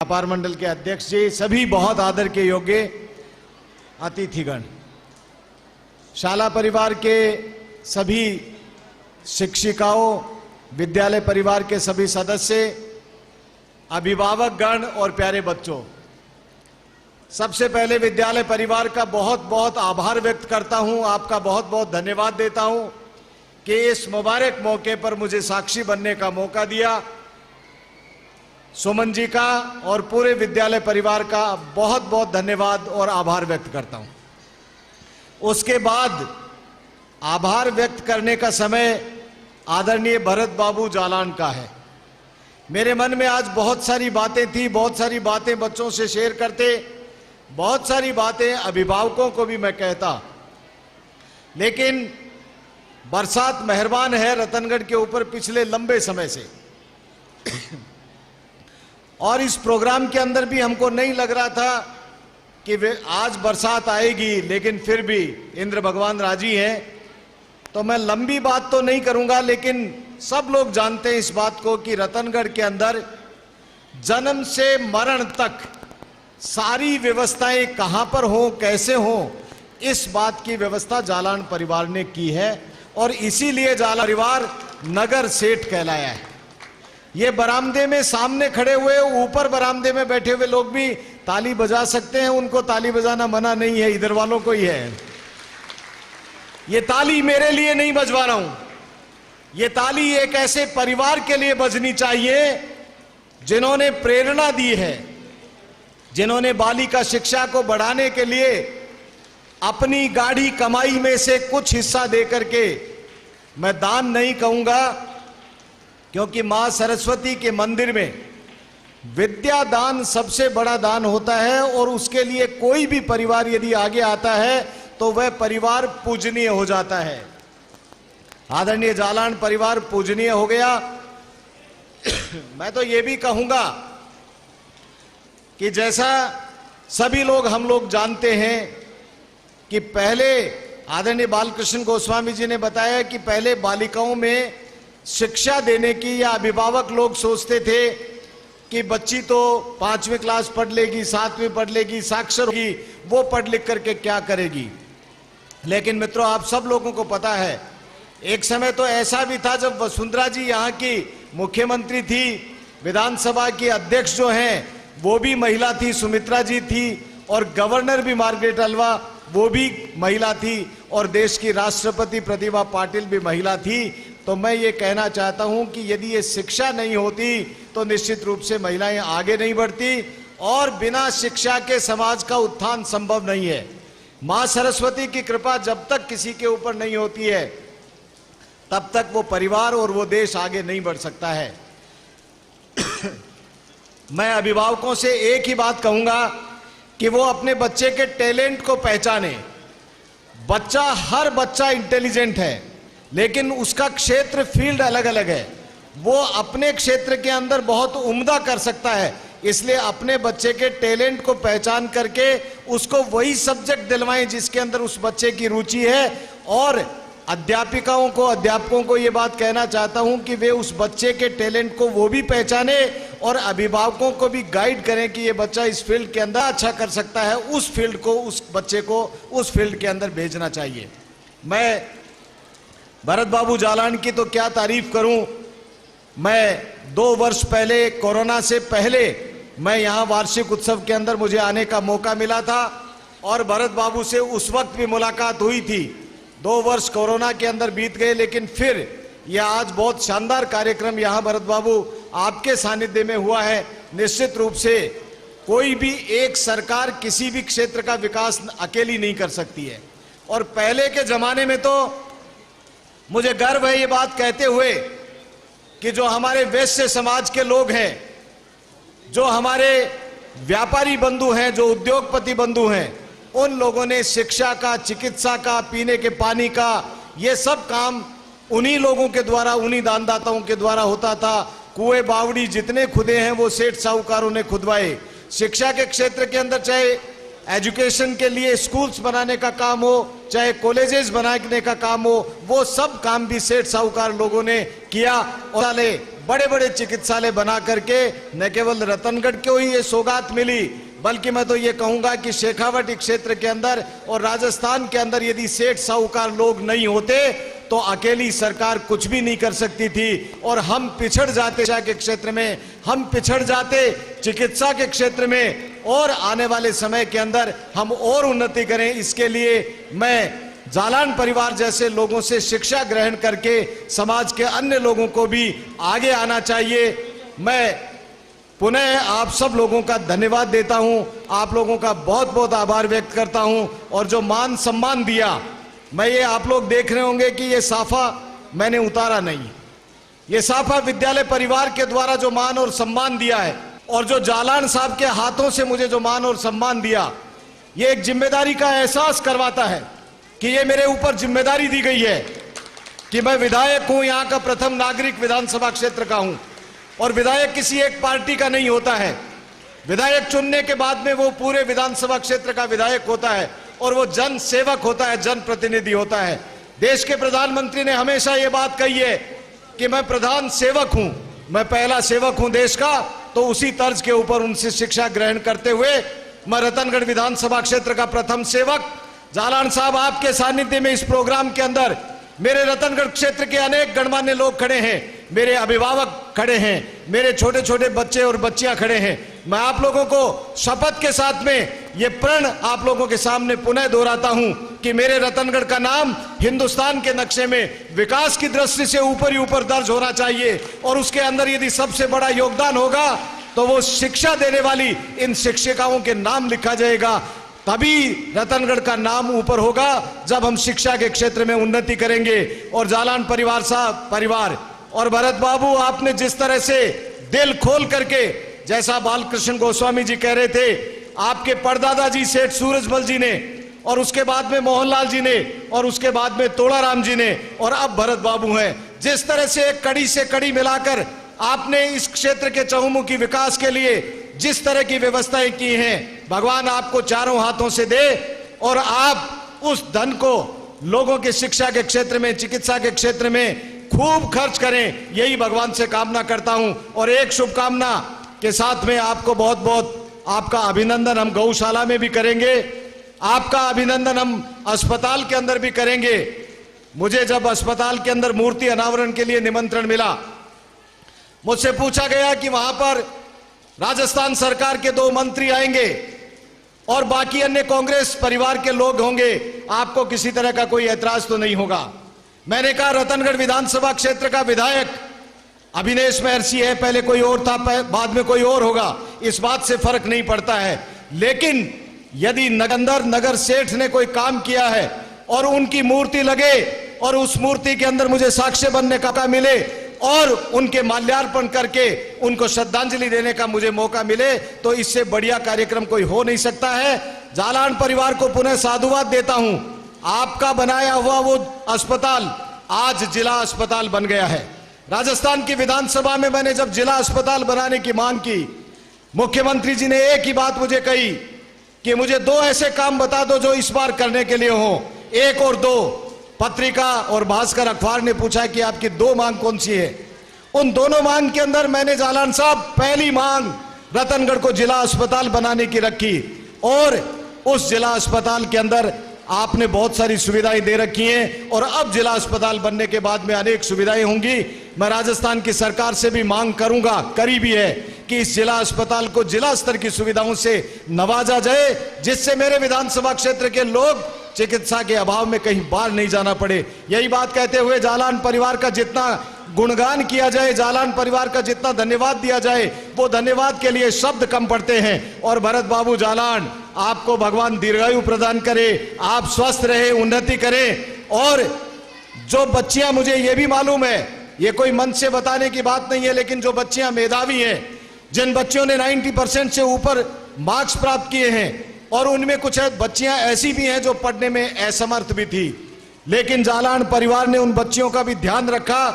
व्यापार मंडल के अध्यक्ष जी, सभी बहुत आदर के योग्य अतिथिगण, शाला परिवार के सभी शिक्षिकाओं, विद्यालय परिवार के सभी सदस्य, अभिभावक गण और प्यारे बच्चों, सबसे पहले विद्यालय परिवार का बहुत बहुत आभार व्यक्त करता हूं, आपका बहुत बहुत धन्यवाद देता हूं कि इस मुबारक मौके पर मुझे साक्षी बनने का मौका दिया। सुमन जी का और पूरे विद्यालय परिवार का बहुत बहुत धन्यवाद और आभार व्यक्त करता हूं। उसके बाद आभार व्यक्त करने का समय आदरणीय भरत बाबू जालान का है। मेरे मन में आज बहुत सारी बातें थी, बहुत सारी बातें बच्चों से शेयर करते, बहुत सारी बातें अभिभावकों को भी मैं कहता, लेकिन बरसात मेहरबान है रतनगढ़ के ऊपर पिछले लंबे समय से और इस प्रोग्राम के अंदर भी हमको नहीं लग रहा था कि वे आज बरसात आएगी, लेकिन फिर भी इंद्र भगवान राजी हैं। तो मैं लंबी बात तो नहीं करूंगा, लेकिन सब लोग जानते हैं इस बात को कि रतनगढ़ के अंदर जन्म से मरण तक सारी व्यवस्थाएं कहां पर हो, कैसे हो, इस बात की व्यवस्था जालान परिवार ने की है और इसीलिए जालान परिवार नगर सेठ कहलाया है। ये बरामदे में सामने खड़े हुए, ऊपर बरामदे में बैठे हुए लोग भी ताली बजा सकते हैं, उनको ताली बजाना मना नहीं है, इधर वालों को ही है। ये ताली मेरे लिए नहीं बजवा रहा हूं, ये ताली एक ऐसे परिवार के लिए बजनी चाहिए जिन्होंने प्रेरणा दी है, जिन्होंने बालिका शिक्षा को बढ़ाने के लिए अपनी गाढ़ी कमाई में से कुछ हिस्सा देकर के, मैं दान नहीं कहूंगा क्योंकि मां सरस्वती के मंदिर में विद्या दान सबसे बड़ा दान होता है और उसके लिए कोई भी परिवार यदि आगे आता है तो वह परिवार पूजनीय हो जाता है। आदरणीय जालान परिवार पूजनीय हो गया। मैं तो यह भी कहूंगा कि जैसा सभी लोग हम लोग जानते हैं कि पहले आदरणीय बालकृष्ण गोस्वामी जी ने बताया कि पहले बालिकाओं में शिक्षा देने की, या अभिभावक लोग सोचते थे कि बच्ची तो 5वीं क्लास पढ़ लेगी, 7वीं पढ़ लेगी, साक्षर होगी, वो पढ़ लिख करके क्या करेगी। लेकिन मित्रों, आप सब लोगों को पता है एक समय तो ऐसा भी था जब वसुंधरा जी यहाँ की मुख्यमंत्री थी, विधानसभा की अध्यक्ष जो हैं वो भी महिला थी, सुमित्रा जी थी, और गवर्नर भी मार्गरेट अल्वा वो भी महिला थी, और देश की राष्ट्रपति प्रतिभा पाटिल भी महिला थी। तो मैं ये कहना चाहता हूं कि यदि ये शिक्षा नहीं होती तो निश्चित रूप से महिलाएं आगे नहीं बढ़ती, और बिना शिक्षा के समाज का उत्थान संभव नहीं है। मां सरस्वती की कृपा जब तक किसी के ऊपर नहीं होती है तब तक वो परिवार और वो देश आगे नहीं बढ़ सकता है। मैं अभिभावकों से एक ही बात कहूंगा कि वो अपने बच्चे के टैलेंट को पहचाने। हर बच्चा इंटेलिजेंट है, लेकिन उसका क्षेत्र फील्ड अलग अलग है। वो अपने क्षेत्र के अंदर बहुत उम्दा कर सकता है, इसलिए अपने बच्चे के टैलेंट को पहचान करके उसको वही सब्जेक्ट दिलवाएं जिसके अंदर उस बच्चे की रुचि है। और अध्यापकों को ये बात कहना चाहता हूं कि वे उस बच्चे के टैलेंट को वो भी पहचाने और अभिभावकों को भी गाइड करें कि ये बच्चा इस फील्ड के अंदर अच्छा कर सकता है, उस फील्ड को, उस बच्चे को उस फील्ड के अंदर भेजना चाहिए। मैं भरत बाबू जालान की तो क्या तारीफ करूं। मैं 2 वर्ष पहले, कोरोना से पहले, मैं यहां वार्षिक उत्सव के अंदर मुझे आने का मौका मिला था और भरत बाबू से उस वक्त भी मुलाकात हुई थी। 2 वर्ष कोरोना के अंदर बीत गए, लेकिन फिर यह आज बहुत शानदार कार्यक्रम यहां भरत बाबू आपके सानिध्य में हुआ है। निश्चित रूप से कोई भी एक सरकार किसी भी क्षेत्र का विकास अकेली नहीं कर सकती है, और पहले के जमाने में तो मुझे गर्व है ये बात कहते हुए कि जो हमारे वैश्य समाज के लोग हैं, जो हमारे व्यापारी बंधु हैं, जो उद्योगपति बंधु हैं, उन लोगों ने शिक्षा का, चिकित्सा का, पीने के पानी का, ये सब काम उन्हीं लोगों के द्वारा, उन्हीं दानदाताओं के द्वारा होता था। कुएं बावड़ी जितने खुदे हैं वो सेठ साहूकारों ने खुदवाए। शिक्षा के क्षेत्र के अंदर चाहे एजुकेशन के लिए स्कूल्स बनाने का काम हो, चाहे कॉलेजेस बनाने का काम हो, वो सब काम भी सेठ साहूकार लोगों ने किया और बड़े बड़े चिकित्सालय बना करके न केवल रतनगढ़ को ही ये सौगात मिली, बल्कि मैं तो ये कहूंगा कि शेखावटी क्षेत्र के अंदर और राजस्थान के अंदर यदि सेठ साहूकार लोग नहीं होते तो अकेली सरकार कुछ भी नहीं कर सकती थी और हम पिछड़ जाते शिक्षा के क्षेत्र में, हम पिछड़ जाते चिकित्सा के क्षेत्र में और आने वाले समय के अंदर हम और उन्नति करें। इसके लिए मैं जालान परिवार जैसे लोगों से शिक्षा ग्रहण करके समाज के अन्य लोगों को भी आगे आना चाहिए। मैं पुनः आप सब लोगों का धन्यवाद देता हूं, आप लोगों का बहुत बहुत आभार व्यक्त करता हूं और जो मान सम्मान दिया, मैं ये आप लोग देख रहे होंगे कि ये साफा मैंने उतारा नहीं, ये साफा विद्यालय परिवार के द्वारा जो मान और सम्मान दिया है और जो जालान साहब के हाथों से मुझे जो मान और सम्मान दिया, ये एक जिम्मेदारी का एहसास करवाता है कि ये मेरे ऊपर जिम्मेदारी दी गई है कि मैं विधायक हूं, यहां का प्रथम नागरिक विधानसभा क्षेत्र का हूं और विधायक किसी एक पार्टी का नहीं होता है। विधायक चुनने के बाद में वो पूरे विधानसभा क्षेत्र का विधायक होता है और वो जन सेवक होता है, जन प्रतिनिधि होता है। देश के प्रधानमंत्री ने हमेशा ये बात कही है कि मैं प्रधान सेवक हूं, मैं पहला सेवक हूं देश का, तो उसी तर्ज के ऊपर उनसे शिक्षा ग्रहण करते हुए मैं रतनगढ़ विधानसभा क्षेत्र का प्रथम सेवक। जालान साहब, आपके सानिध्य में इस प्रोग्राम के अंदर मेरे रतनगढ़ क्षेत्र के अनेक गणमान्य लोग खड़े हैं, मेरे अभिभावक खड़े हैं, मेरे छोटे छोटे बच्चे और बच्चियां खड़े हैं। मैं आप लोगों को शपथ के साथ में ये प्रण आप लोगों के सामने पुनः दोहराता हूं कि मेरे रतनगढ़ का नाम हिंदुस्तान के नक्शे में विकास की दृष्टि से ऊपर ही ऊपर दर्ज होना चाहिए और उसके अंदर यदि सबसे बड़ा योगदान होगा तो वो शिक्षा देने वाली इन शिक्षिकाओं के नाम लिखा जाएगा। तभी रतनगढ़ का नाम ऊपर होगा जब हम शिक्षा के क्षेत्र में उन्नति करेंगे। और जालान परिवार साहब परिवार और भरत बाबू, आपने जिस तरह से दिल खोल करके, जैसा बालकृष्ण गोस्वामी जी कह रहे थे, आपके परदादा जी सेठ सूरजमल जी ने और उसके बाद में मोहनलाल जी ने और उसके बाद में तोड़ाराम जी ने और अब भरत बाबू हैं, जिस तरह से एक कड़ी से कड़ी मिलाकर आपने इस क्षेत्र के चहुमुखी विकास के लिए जिस तरह की व्यवस्थाएं की हैं, भगवान आपको चारों हाथों से दे और आप उस धन को लोगों के शिक्षा के क्षेत्र में, चिकित्सा के क्षेत्र में खूब खर्च करें, यही भगवान से कामना करता हूं। और एक शुभकामना के साथ में आपको बहुत बहुत आपका अभिनंदन हम गौशाला में भी करेंगे, आपका अभिनंदन हम अस्पताल के अंदर भी करेंगे। मुझे जब अस्पताल के अंदर मूर्ति अनावरण के लिए निमंत्रण मिला, मुझसे पूछा गया कि वहां पर राजस्थान सरकार के 2 मंत्री आएंगे और बाकी अन्य कांग्रेस परिवार के लोग होंगे, आपको किसी तरह का कोई ऐतराज तो नहीं होगा। मैंने कहा रतनगढ़ विधानसभा क्षेत्र का विधायक अभिनेश महर्षि है, पहले कोई और था, बाद में कोई और होगा, इस बात से फर्क नहीं पड़ता है। लेकिन यदि नगर सेठ ने कोई काम किया है और उनकी मूर्ति लगे और उस मूर्ति के अंदर मुझे साक्ष्य बनने का मिले और उनके माल्यार्पण करके उनको श्रद्धांजलि देने का मुझे मौका मिले, तो इससे बढ़िया कार्यक्रम कोई हो नहीं सकता है। जालान परिवार को पुनः साधुवाद देता हूं, आपका बनाया हुआ वो अस्पताल आज जिला अस्पताल बन गया है। राजस्थान की विधानसभा में मैंने जब जिला अस्पताल बनाने की मांग की, मुख्यमंत्री जी ने एक ही बात मुझे कही कि मुझे 2 ऐसे काम बता दो जो इस बार करने के लिए हो। 1 और 2 पत्रिका और भास्कर अखबार ने पूछा कि आपकी 2 मांग कौन सी है। उन दोनों मांग के अंदर मैंने जालान साहब पहली मांग रतनगढ़ को जिला अस्पताल बनाने की रखी और उस जिला अस्पताल के अंदर आपने बहुत सारी सुविधाएं दे रखी हैं और अब जिला अस्पताल बनने के बाद में अनेक सुविधाएं होंगी। मैं राजस्थान की सरकार से भी मांग करूंगा, करी भी है, कि इस जिला अस्पताल को जिला स्तर की सुविधाओं से नवाजा जाए, जिससे मेरे विधानसभा क्षेत्र के लोग चिकित्सा के अभाव में कहीं बाहर नहीं जाना पड़े। यही बात कहते हुए जालान परिवार का जितना गुणगान किया जाए, जालान परिवार का जितना धन्यवाद दिया जाए, वो धन्यवाद के लिए शब्द कम पड़ते हैं। और भरत बाबू जालान, आपको भगवान दीर्घायु प्रदान करे, आप स्वस्थ रहे, उन्नति करें। और जो बच्चियां, मुझे ये भी मालूम है, ये कोई मन से बताने की बात नहीं है, लेकिन जो बच्चियां मेधावी हैं, जिन बच्चियों ने 90% से ऊपर मार्क्स प्राप्त किए हैं, और उनमें कुछ बच्चियां ऐसी भी हैं जो पढ़ने में असमर्थ भी थी, लेकिन जालान परिवार ने उन बच्चियों का भी ध्यान रखा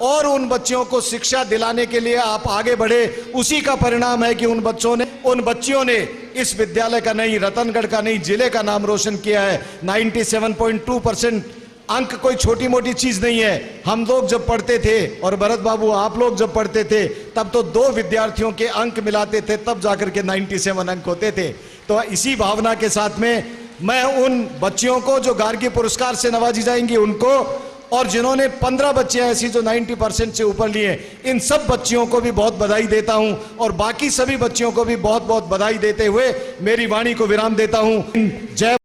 और उन बच्चियों को शिक्षा दिलाने के लिए आप आगे बढ़े। उसी का परिणाम है कि उन बच्चियों ने इस विद्यालय का नहीं, रतनगढ़ का नहीं, जिले का नाम रोशन किया है। 97.2% अंक कोई छोटी मोटी चीज नहीं है। हम लोग जब पढ़ते थे और भरत बाबू आप लोग जब पढ़ते थे तब तो 2 विद्यार्थियों के अंक मिलाते थे तब जाकर के 97 अंक होते थे। तो इसी भावना के साथ में मैं उन बच्चियों को जो गार्गी पुरस्कार से नवाजी जाएंगी उनको, और जिन्होंने 15 बच्चियां ऐसी जो 90% से ऊपर लिए, इन सब बच्चियों को भी बहुत बधाई देता हूं और बाकी सभी बच्चियों को भी बहुत बहुत बधाई देते हुए मेरी वाणी को विराम देता हूं। जय